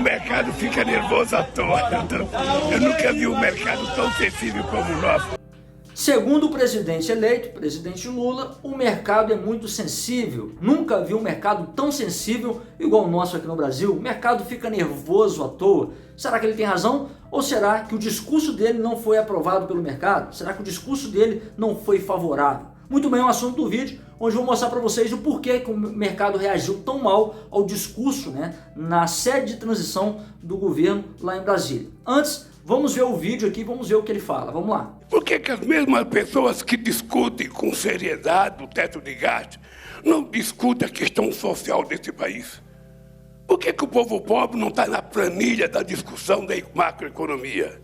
O mercado fica nervoso à toa. Eu nunca vi um mercado tão sensível como o nosso. Segundo o presidente eleito, presidente Lula, o mercado é muito sensível. Nunca vi um mercado tão sensível igual o nosso aqui no Brasil. O mercado fica nervoso à toa. Será que ele tem razão? Ou será que o discurso dele não foi aprovado pelo mercado? Será que o discurso dele não foi favorável? Muito bem, é o assunto do vídeo, onde eu vou mostrar para vocês o porquê que o mercado reagiu tão mal ao discurso, na sede de transição do governo lá em Brasília. Antes, vamos ver o vídeo aqui, vamos ver o que ele fala. Vamos lá. Por que as mesmas pessoas que discutem com seriedade o teto de gastos não discutem a questão social desse país? Por que o povo pobre não está na planilha da discussão da macroeconomia?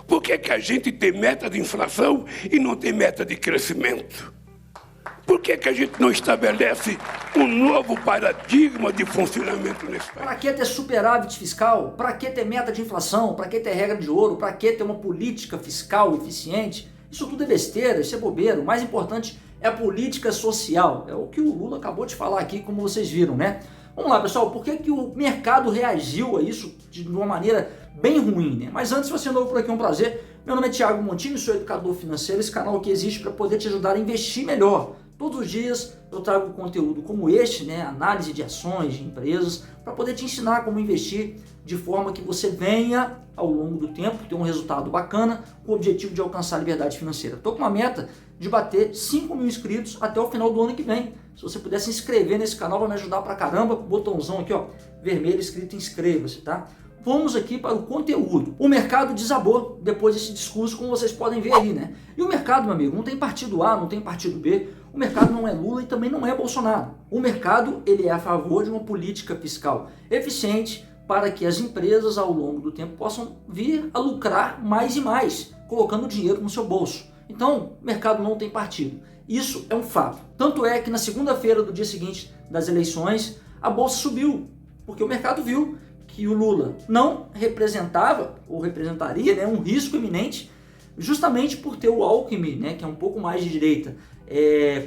Por que a gente tem meta de inflação e não tem meta de crescimento? Por que a gente não estabelece um novo paradigma de funcionamento nesse país? Para que ter superávit fiscal? Para que ter meta de inflação? Para que ter regra de ouro? Para que ter uma política fiscal eficiente? Isso tudo é besteira, isso é bobeira. O mais importante é a política social. É o que o Lula acabou de falar aqui, como vocês viram, Vamos lá, pessoal, por que o mercado reagiu a isso de uma maneira bem ruim, Mas antes, se você é novo por aqui, é um prazer. Meu nome é Thiago Montini, sou educador financeiro. Esse canal aqui existe para poder te ajudar a investir melhor. Todos os dias eu trago conteúdo como este, análise de ações, de empresas, para poder te ensinar como investir de forma que você venha, ao longo do tempo, ter um resultado bacana com o objetivo de alcançar a liberdade financeira. Estou com uma meta de bater 5 mil inscritos até o final do ano que vem. Se você puder se inscrever nesse canal, vai me ajudar pra caramba. Botãozão aqui, vermelho, escrito inscreva-se, tá? Vamos aqui para o conteúdo. O mercado desabou depois desse discurso, como vocês podem ver aí, E o mercado, meu amigo, não tem partido A, não tem partido B. O mercado não é Lula e também não é Bolsonaro. O mercado, ele é a favor de uma política fiscal eficiente para que as empresas, ao longo do tempo, possam vir a lucrar mais e mais, colocando dinheiro no seu bolso. Então, o mercado não tem partido. Isso é um fato. Tanto é que na segunda-feira do dia seguinte das eleições, a bolsa subiu, porque o mercado viu que o Lula não representava, ou representaria, um risco iminente, justamente por ter o Alckmin, que é um pouco mais de direita,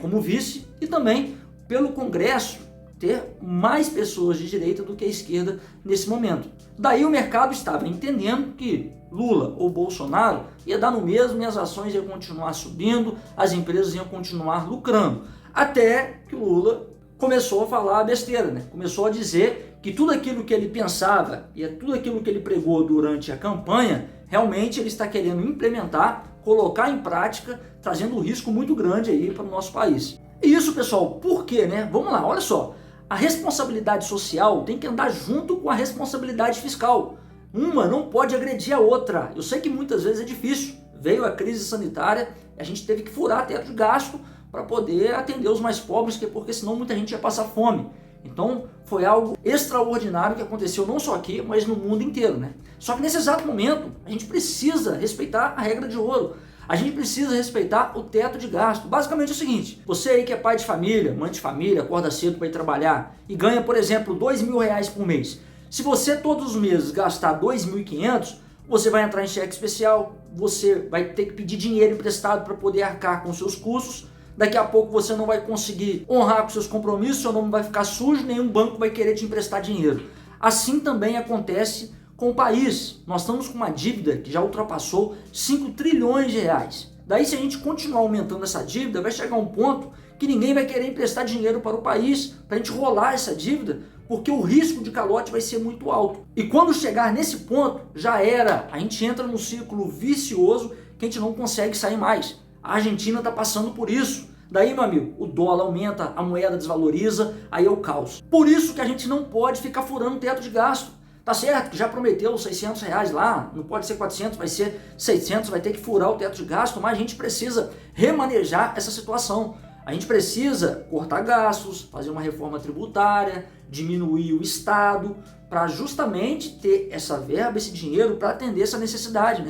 como vice, e também pelo Congresso ter mais pessoas de direita do que a esquerda nesse momento. Daí o mercado estava entendendo que Lula ou Bolsonaro ia dar no mesmo e as ações iam continuar subindo, as empresas iam continuar lucrando. Até que o Lula começou a falar besteira, Começou a dizer que tudo aquilo que ele pensava e tudo aquilo que ele pregou durante a campanha, realmente ele está querendo implementar, colocar em prática, trazendo um risco muito grande aí para o nosso país. E isso, pessoal, por quê, Vamos lá, olha só. A responsabilidade social tem que andar junto com a responsabilidade fiscal. Uma não pode agredir a outra. Eu sei que muitas vezes é difícil. Veio a crise sanitária, a gente teve que furar teto de gasto para poder atender os mais pobres, porque senão muita gente ia passar fome. Então foi algo extraordinário que aconteceu não só aqui, mas no mundo inteiro, Só que nesse exato momento a gente precisa respeitar a regra de ouro. A gente precisa respeitar o teto de gasto. Basicamente é o seguinte: você aí que é pai de família, mãe de família, acorda cedo para ir trabalhar e ganha, por exemplo, R$2.000 por mês. Se você todos os meses gastar R$2.500, você vai entrar em cheque especial, você vai ter que pedir dinheiro emprestado para poder arcar com seus custos. Daqui a pouco você não vai conseguir honrar com seus compromissos, seu nome vai ficar sujo, nenhum banco vai querer te emprestar dinheiro. Assim também acontece com o país. Nós estamos com uma dívida que já ultrapassou 5 trilhões de reais. Daí, se a gente continuar aumentando essa dívida, vai chegar um ponto que ninguém vai querer emprestar dinheiro para o país, para a gente rolar essa dívida, porque o risco de calote vai ser muito alto. E quando chegar nesse ponto, já era. A gente entra num círculo vicioso que a gente não consegue sair mais. A Argentina está passando por isso. Daí, meu amigo, o dólar aumenta, a moeda desvaloriza, aí é o caos. Por isso que a gente não pode ficar furando o teto de gasto. Tá certo que já prometeu R$600 lá, não pode ser 400, vai ser 600, vai ter que furar o teto de gasto, mas a gente precisa remanejar essa situação. A gente precisa cortar gastos, fazer uma reforma tributária, diminuir o Estado, para justamente ter essa verba, esse dinheiro para atender essa necessidade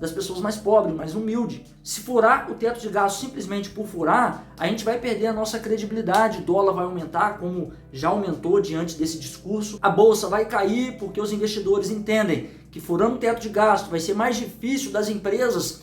das pessoas mais pobres, mais humildes. Se furar o teto de gasto simplesmente por furar, a gente vai perder a nossa credibilidade, o dólar vai aumentar, como já aumentou diante desse discurso, a bolsa vai cair porque os investidores entendem que furando o teto de gasto vai ser mais difícil das empresas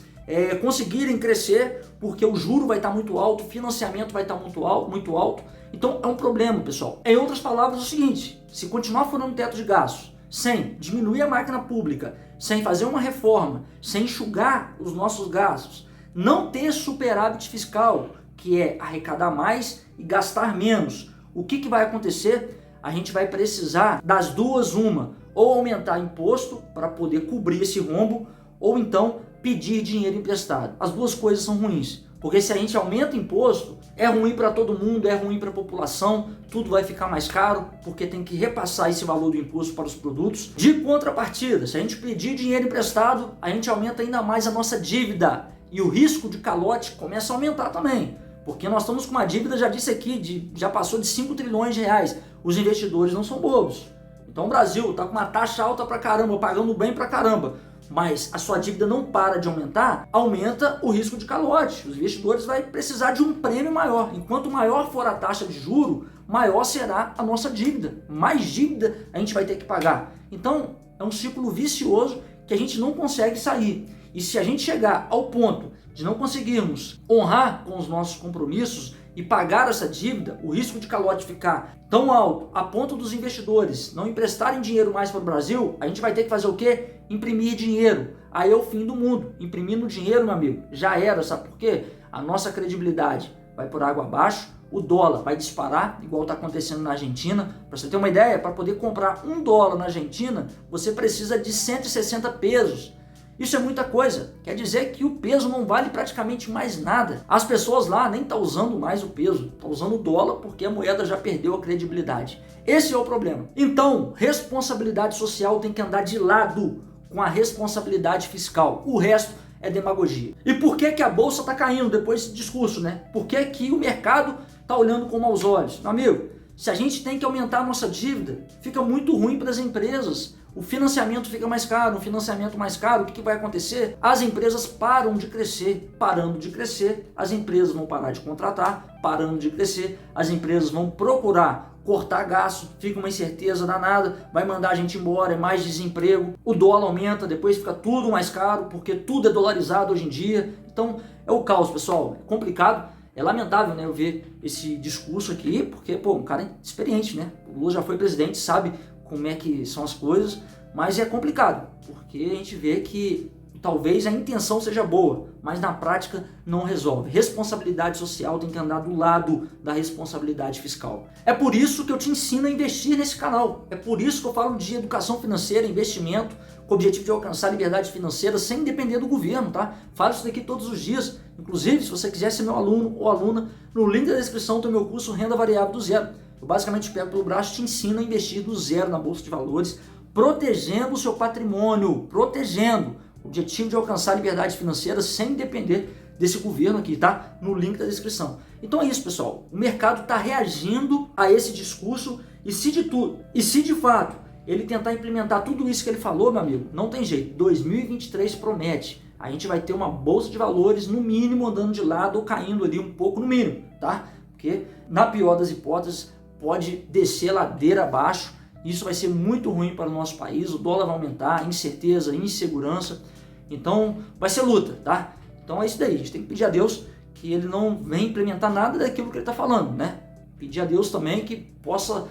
conseguirem crescer, porque o juro vai estar muito alto, o financiamento vai estar muito alto. Então é um problema, pessoal. Em outras palavras, é o seguinte: se continuar furando o teto de gastos, sem diminuir a máquina pública, sem fazer uma reforma, sem enxugar os nossos gastos, não ter superávit fiscal, que é arrecadar mais e gastar menos, o que vai acontecer? A gente vai precisar das duas uma, ou aumentar imposto para poder cobrir esse rombo, ou então pedir dinheiro emprestado. As duas coisas são ruins, porque se a gente aumenta imposto, é ruim para todo mundo, é ruim para a população, tudo vai ficar mais caro, porque tem que repassar esse valor do imposto para os produtos. De contrapartida, se a gente pedir dinheiro emprestado, a gente aumenta ainda mais a nossa dívida, e o risco de calote começa a aumentar também, porque nós estamos com uma dívida, já disse aqui, já passou de 5 trilhões de reais. Os investidores não são bobos. Então o Brasil está com uma taxa alta pra caramba, pagando bem pra caramba, mas a sua dívida não para de aumentar, aumenta o risco de calote. Os investidores vão precisar de um prêmio maior. Enquanto maior for a taxa de juro, maior será a nossa dívida. Mais dívida a gente vai ter que pagar. Então é um ciclo vicioso que a gente não consegue sair. E se a gente chegar ao ponto de não conseguirmos honrar com os nossos compromissos e pagar essa dívida, o risco de calote ficar tão alto a ponto dos investidores não emprestarem dinheiro mais para o Brasil, a gente vai ter que fazer o quê? Imprimir dinheiro. Aí é o fim do mundo. Imprimindo dinheiro, meu amigo, já era. Sabe por quê? A nossa credibilidade vai por água abaixo, o dólar vai disparar, igual está acontecendo na Argentina. Para você ter uma ideia, para poder comprar $1 na Argentina, você precisa de 160 pesos. Isso é muita coisa, quer dizer que o peso não vale praticamente mais nada. As pessoas lá nem estão usando mais o peso, estão usando o dólar porque a moeda já perdeu a credibilidade. Esse é o problema. Então, responsabilidade social tem que andar de lado com a responsabilidade fiscal. O resto é demagogia. E por que a bolsa está caindo depois desse discurso, né? Por que o mercado está olhando com maus olhos? Meu amigo, se a gente tem que aumentar a nossa dívida, fica muito ruim para as empresas. O financiamento fica mais caro, o que vai acontecer? As empresas param de crescer, parando de crescer, as empresas vão parar de contratar, parando de crescer, as empresas vão procurar cortar gasto, fica uma incerteza danada, vai mandar a gente embora, é mais desemprego, o dólar aumenta, depois fica tudo mais caro, porque tudo é dolarizado hoje em dia. Então é o caos, pessoal, é complicado, é lamentável, né, eu ver esse discurso aqui, porque, um cara é experiente, né, o Lula já foi presidente, sabe como é que são as coisas, mas é complicado, porque a gente vê que talvez a intenção seja boa, mas na prática não resolve. Responsabilidade social tem que andar do lado da responsabilidade fiscal. É por isso que eu te ensino a investir nesse canal, é por isso que eu falo de educação financeira, investimento, com o objetivo de alcançar a liberdade financeira sem depender do governo, tá? Falo isso daqui todos os dias, inclusive se você quiser ser meu aluno ou aluna, no link da descrição tem o meu curso Renda Variável do Zero. Eu basicamente pego pelo braço e te ensino a investir do zero na Bolsa de Valores, protegendo o seu patrimônio, protegendo o objetivo de alcançar a liberdade financeira sem depender desse governo aqui, tá? No link da descrição. Então é isso, pessoal. O mercado está reagindo a esse discurso e se de fato ele tentar implementar tudo isso que ele falou, meu amigo, não tem jeito. 2023 promete. A gente vai ter uma Bolsa de Valores, no mínimo, andando de lado ou caindo ali um pouco no mínimo, tá? Porque, na pior das hipóteses, pode descer ladeira abaixo, isso vai ser muito ruim para o nosso país, o dólar vai aumentar, incerteza, insegurança, então vai ser luta, tá? Então é isso daí, a gente tem que pedir a Deus que ele não venha implementar nada daquilo que ele está falando, né? Pedir a Deus também que possa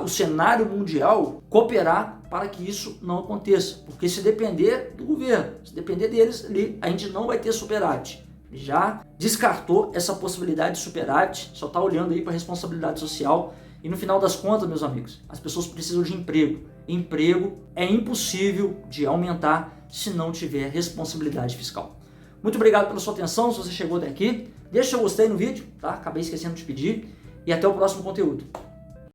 o cenário mundial cooperar para que isso não aconteça, porque se depender do governo, se depender deles ali, a gente não vai ter superávit. Já descartou essa possibilidade de superávit, só está olhando aí para a responsabilidade social. E no final das contas, meus amigos, as pessoas precisam de emprego. Emprego é impossível de aumentar se não tiver responsabilidade fiscal. Muito obrigado pela sua atenção, se você chegou até aqui. Deixa seu gostei no vídeo, tá? Acabei esquecendo de pedir. E até o próximo conteúdo.